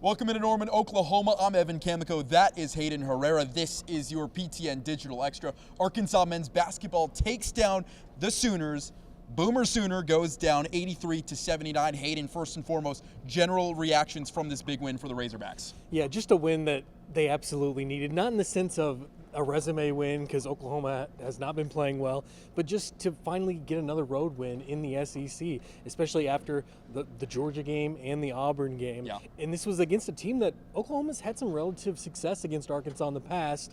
Welcome into Norman, Oklahoma. I'm Evan Kamiko. That is Hayden Herrera. This is your PTN Digital Extra. Arkansas men's basketball takes down the Sooners. Boomer Sooner goes down 83-79. Hayden, first and foremost, general reactions from this big win for the Razorbacks. Yeah, just a win that they absolutely needed. Not in the sense of a resume win because Oklahoma has not been playing well, but just to finally get another road win in the SEC, especially after the Georgia game and the Auburn game. Yeah. And this was against a team that Oklahoma's had some relative success against Arkansas in the past.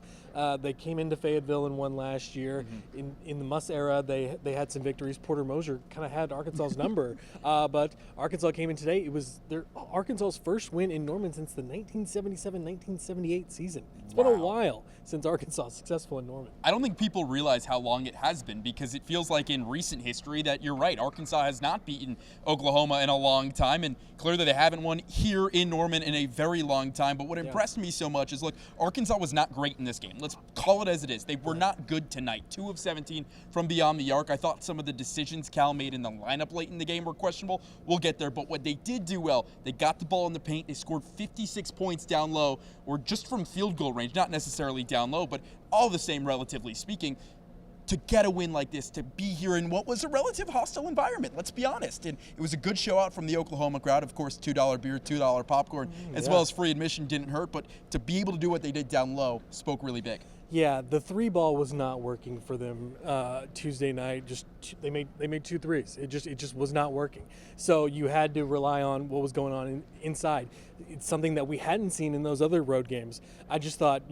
They came into Fayetteville and won last year. Mm-hmm. In the Muss era, they had some victories. Porter Moser kind of had Arkansas's number, but Arkansas came in today. It was Arkansas's first win in Norman since the 1977-1978 season. It's been a while since Arkansas is successful in Norman. I don't think people realize how long it has been because it feels like in recent history that you're right. Arkansas has not beaten Oklahoma in a long time, and clearly they haven't won here in Norman in a very long time. But what impressed me so much is, look, Arkansas was not great in this game. Let's call it as it is. They were not good tonight. 2 of 17 from beyond the arc. I thought some of the decisions Cal made in the lineup late in the game were questionable. We'll get there. But what they did do well, they got the ball in the paint. They scored 56 points down low, or just from field goal range, not necessarily down low, but all the same, relatively speaking. To get a win like this, to be here in what was a relative hostile environment, let's be honest. And it was a good show out from the Oklahoma crowd. Of course, $2 beer, $2 popcorn, as well as free admission didn't hurt. But to be able to do what they did down low spoke really big. Yeah, the 3-ball was not working for them Tuesday night. They made 2 threes. It just was not working. So you had to rely on what was going on inside. It's something that we hadn't seen in those other road games. I just thought,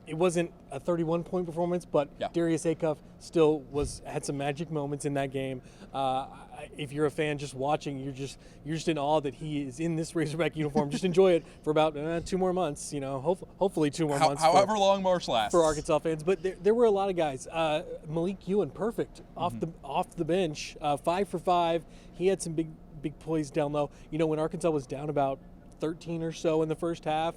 it wasn't a 31-point performance, but Darius Acuff still had some magic moments in that game. If you're a fan just watching, you're just in awe that he is in this Razorback uniform. Just enjoy it for about 2 more months. Hopefully 2 more months. However long March lasts for Arkansas fans. But there were a lot of guys. Malik Ewan, perfect off the bench, 5 for 5. He had some big plays down low. When Arkansas was down about 13 or so in the first half,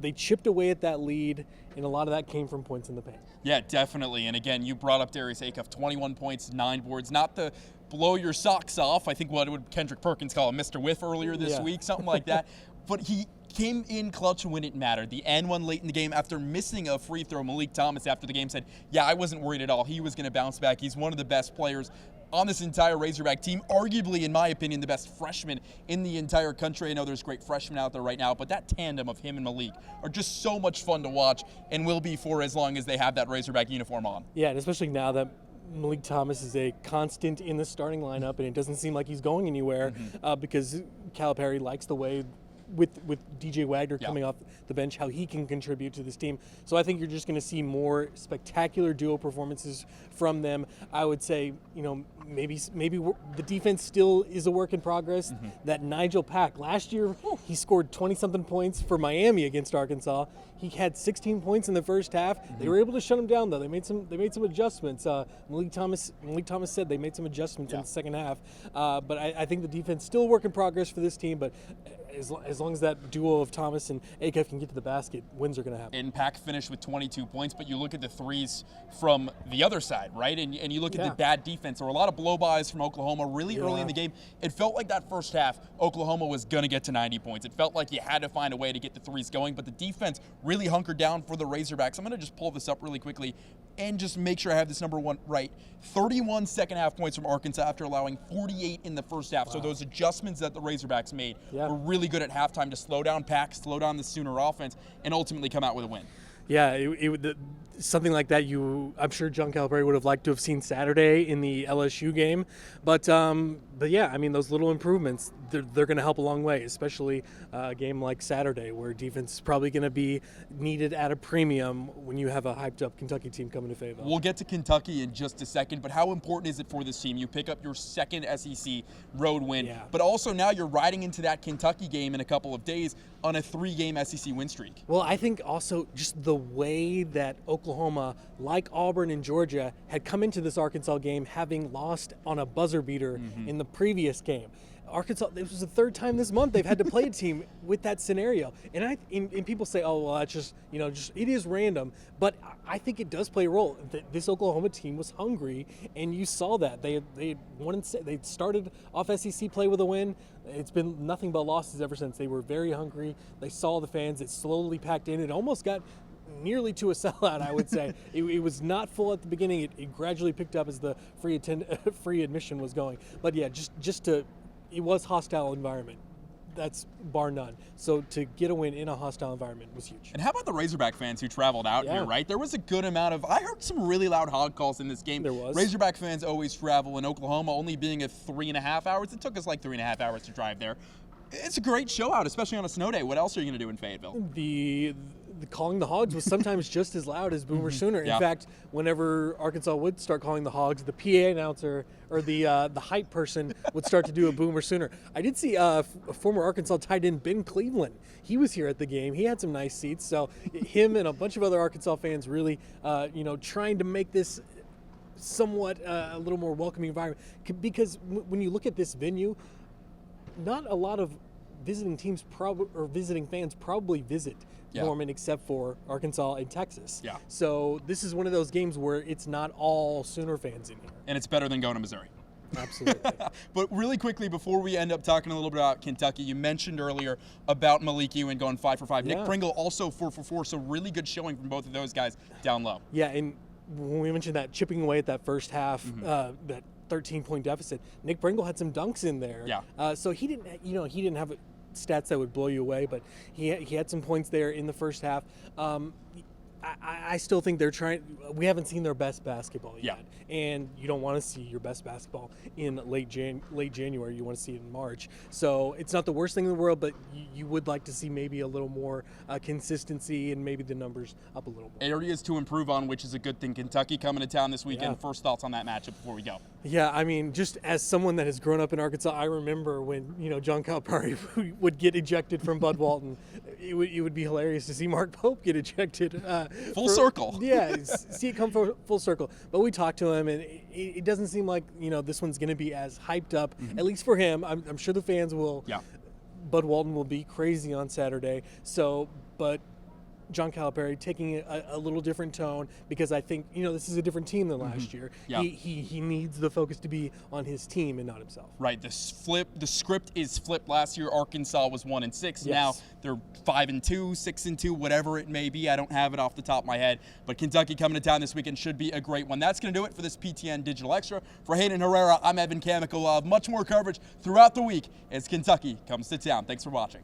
they chipped away at that lead, and a lot of that came from points in the paint. Yeah, definitely. And again, you brought up Darius Acuff, 21 points, 9 boards. Not the blow your socks off. I think what would Kendrick Perkins call him, Mr. Whiff earlier this week, something like that. But he came in clutch when it mattered. The and one late in the game after missing a free throw. Malik Thomas after the game said, yeah, I wasn't worried at all. He was going to bounce back. He's one of the best players on this entire Razorback team, arguably, in my opinion, the best freshman in the entire country. I know there's great freshmen out there right now, but that tandem of him and Malik are just so much fun to watch and will be for as long as they have that Razorback uniform on. Yeah, and especially now that Malik Thomas is a constant in the starting lineup, and it doesn't seem like he's going anywhere because Calipari likes the way with DJ Wagner coming off the bench, how he can contribute to this team. So I think you're just going to see more spectacular duo performances from them. I would say, maybe the defense still is a work in progress. That Nigel Pack, last year, he scored 20-something points for Miami against Arkansas. He had 16 points in the first half. They were able to shut him down, though. They made some adjustments. Malik Thomas said they made some adjustments in the second half. But I think the defense still a work in progress for this team. But as long as that duo of Thomas and Acuff can get to the basket, wins are going to happen. And Pack finished with 22 points, but you look at the threes from the other side, right? And you look at the bad defense. There were a lot of blow-bys from Oklahoma really early in the game. It felt like that first half, Oklahoma was going to get to 90 points. It felt like you had to find a way to get the threes going, but the defense really hunkered down for the Razorbacks. I'm going to just pull this up really quickly and just make sure I have this number one right. 31 second half points from Arkansas after allowing 48 in the first half. So those adjustments that the Razorbacks made were really good at halftime to slow down Pack, slow down the Sooner offense, and ultimately come out with a win. Yeah, something like that I'm sure John Calipari would have liked to have seen Saturday in the LSU game. But yeah, I mean, those little improvements, they're going to help a long way, especially a game like Saturday where defense is probably going to be needed at a premium when you have a hyped-up Kentucky team coming to Fayetteville. We'll get to Kentucky in just a second, but how important is it for this team? You pick up your second SEC road win, but also now you're riding into that Kentucky game in a couple of days on a 3-game SEC win streak. Well, I think also just the way that Oklahoma, like Auburn and Georgia, had come into this Arkansas game having lost on a buzzer beater in the previous game. Arkansas, this was the third time this month they've had to play a team with that scenario. And and people say, oh, well, that's just, it is random. But I think it does play a role. This Oklahoma team was hungry, and you saw that. They started off SEC play with a win. It's been nothing but losses ever since. They were very hungry. They saw the fans. It slowly packed in. It almost got nearly to a sellout, I would say. It was not full at the beginning. It gradually picked up as the free admission was going. But yeah, it was hostile environment. That's bar none. So to get a win in a hostile environment was huge. And how about the Razorback fans who traveled out here, right? There was a good amount of, I heard some really loud hog calls in this game. There was. Razorback fans always travel in Oklahoma, only being at 3.5 hours. It took us like 3.5 hours to drive there. It's a great show out, especially on a snow day. What else are you going to do in Fayetteville? The calling the Hogs was sometimes just as loud as Boomer Sooner. In fact, whenever Arkansas would start calling the Hogs, the PA announcer or the hype person would start to do a Boomer Sooner. I did see a former Arkansas tight end, Ben Cleveland. He was here at the game. He had some nice seats. So him and a bunch of other Arkansas fans really, trying to make this somewhat a little more welcoming environment. Because when you look at this venue, not a lot of visiting teams or visiting fans probably visit Norman except for Arkansas and Texas. Yeah. So this is one of those games where it's not all Sooner fans in here. And it's better than going to Missouri. Absolutely. But really quickly, before we end up talking a little bit about Kentucky, you mentioned earlier about Malik Ewing going 5 for 5. Nick Pringle also 4 for 4, so really good showing from both of those guys down low. Yeah, and when we mentioned that chipping away at that first half, that 13-point deficit, Nick Pringle had some dunks in there. Yeah. So he didn't have stats that would blow you away, but he had some points there in the first half. I still think we haven't seen their best basketball yet. And you don't want to see your best basketball in late January. You want to see it in March. So it's not the worst thing in the world, but you would like to see maybe a little more consistency and maybe the numbers up a little more. Areas to improve on, which is a good thing. Kentucky coming to town this weekend. First thoughts on that matchup before we go? Yeah, I mean, just as someone that has grown up in Arkansas, I remember when, John Calipari would get ejected from Bud Walton. It would be hilarious to see Mark Pope get ejected. Full circle. Yeah, see it come full circle. But we talked to him, and it doesn't seem like, this one's going to be as hyped up, at least for him. I'm sure the fans will. Yeah. Bud Walton will be crazy on Saturday. So, but John Calipari taking a little different tone, because I think, this is a different team than last year. Yeah. He needs the focus to be on his team and not himself. Right. The script is flipped. Last year, Arkansas was 1-6. Yes. Now they're 5-2, 6-2, whatever it may be. I don't have it off the top of my head. But Kentucky coming to town this weekend should be a great one. That's going to do it for this PTN Digital Extra. For Hayden Herrera, I'm Evan Kamikolov. Much more coverage throughout the week as Kentucky comes to town. Thanks for watching.